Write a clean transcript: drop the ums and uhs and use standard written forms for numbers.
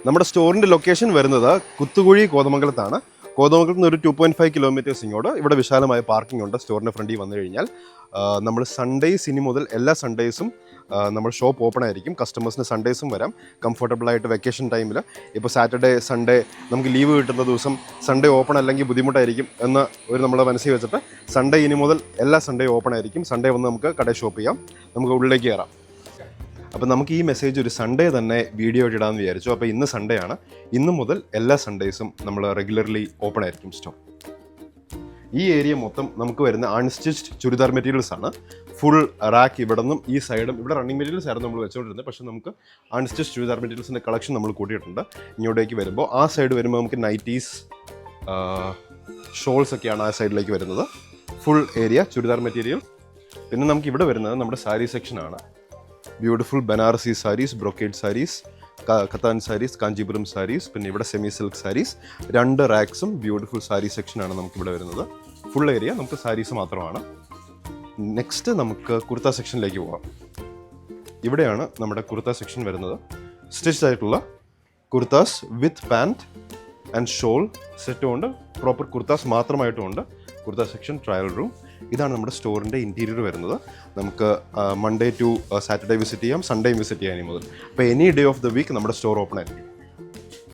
നമ്മുടെ സ്റ്റോറിൻ്റെ ലൊക്കേഷൻ വരുന്നത് കുത്തുകുഴി കോതമംഗലത്താണ്. കോതമംഗലത്ത് നിന്ന് ഒരു 2.5 കിലോമീറ്റേഴ്സ് ഇങ്ങോട്ട്. ഇവിടെ വിശാലമായ പാർക്കിംഗ് ഉണ്ട്. സ്റ്റോറിൻ്റെ ഫ്രണ്ടിൽ വന്നു കഴിഞ്ഞാൽ നമ്മൾ സൺഡേസ് ഇനി മുതൽ എല്ലാ സൺഡേസും നമ്മൾ ഷോപ്പ് ഓപ്പൺ ആയിരിക്കും. കസ്റ്റമേഴ്സിന് സൺഡേസും വരാം കംഫർട്ടബിളായിട്ട്. വെക്കേഷൻ ടൈമിൽ ഇപ്പോൾ സാറ്റർഡേ സൺഡേ നമുക്ക് ലീവ് കിട്ടുന്ന ദിവസം സൺഡേ ഓപ്പൺ അല്ലെങ്കിൽ ബുദ്ധിമുട്ടായിരിക്കും എന്ന് നമ്മുടെ മനസ്സിൽ വെച്ചിട്ട് സൺഡേ ഇനി മുതൽ എല്ലാ സൺഡേ ഓപ്പൺ ആയിരിക്കും. സൺഡേ വന്ന് നമുക്ക് കടയിൽ ഷോപ്പ് ചെയ്യാം, നമുക്ക് ഉള്ളിലേക്ക് കയറാം. അപ്പോൾ നമുക്ക് ഈ മെസ്സേജ് ഒരു സൺഡേ തന്നെ വീഡിയോ ഇടാമെന്ന് വിചാരിച്ചു. അപ്പോൾ ഇന്ന് സൺഡേ ആണ്. ഇന്ന് മുതൽ എല്ലാ സൺഡേസും നമ്മൾ റെഗുലർലി ഓപ്പൺ ആയിരിക്കും സ്റ്റോർ. ഈ ഏരിയ മൊത്തം നമുക്ക് വരുന്ന അൺസ്റ്റിച്ച്ഡ് ചുരിദാർ മെറ്റീരിയൽസ് ആണ്. ഫുൾ റാക്ക് ഇവിടെ നിന്നും ഈ സൈഡും. ഇവിടെ റണ്ണിങ് മെറ്റീരിയൽസ് ആയിരുന്നു നമ്മൾ വെച്ചുകൊണ്ടിരുന്നത്. പക്ഷേ നമുക്ക് അൺസ്റ്റിച്ച്ഡ് ചുരിദാർ മെറ്റീരിയൽസിൻ്റെ കളക്ഷൻ നമ്മൾ കൂട്ടിയിട്ടുണ്ട്. ഇങ്ങോട്ടേക്ക് വരുമ്പോൾ ആ സൈഡ് വരുമ്പോൾ നമുക്ക് നൈറ്റീസ്, ഷോൾസ് ഒക്കെയാണ് ആ സൈഡിലേക്ക് വരുന്നത്. Full area churidar material. പിന്നെ നമുക്ക് ഇവിടെ വരുന്നത് നമ്മുടെ സാരി സെക്ഷനാണ്. ബ്യൂട്ടിഫുൾ ബനാറസി സാരീസ്, ബ്രൊക്കേഡ് സാരീസ്, കത്താൻ സാരീസ്, കാഞ്ചീപുരം സാരീസ്, പിന്നെ ഇവിടെ സെമി സിൽക്ക് സാരീസ്. 2 റാക്സും ബ്യൂട്ടിഫുൾ സാരി സെക്ഷനാണ് നമുക്കിവിടെ വരുന്നത്. ഫുൾ ഏരിയ നമുക്ക് സാരീസ് മാത്രമാണ്. നെക്സ്റ്റ് നമുക്ക് കുർത്ത സെക്ഷനിലേക്ക് പോകാം. ഇവിടെയാണ് നമ്മുടെ കുർത്ത സെക്ഷൻ വരുന്നത്. സ്റ്റിച്ച് ആയിട്ടുള്ള കുർത്താസ് വിത്ത് പാൻറ്റ് ആൻഡ് ഷോൾ സെറ്റും ഉണ്ട്. പ്രോപ്പർ കുർത്താസ് മാത്രമായിട്ടും ഉണ്ട്. Kurta section, trial room. ഇതാണ് നമ്മുടെ സ്റ്റോറിൻ്റെ ഇൻറ്റീരിയർ വരുന്നത്. നമുക്ക് മൺഡേ ടു സാറ്റർഡേ വിസിറ്റ് ചെയ്യാം, സൺഡേയും വിസിറ്റ് ചെയ്യാൻ മുതൽ. അപ്പോൾ any day of the week നമ്മുടെ സ്റ്റോർ ഓപ്പൺ ആയിരിക്കും.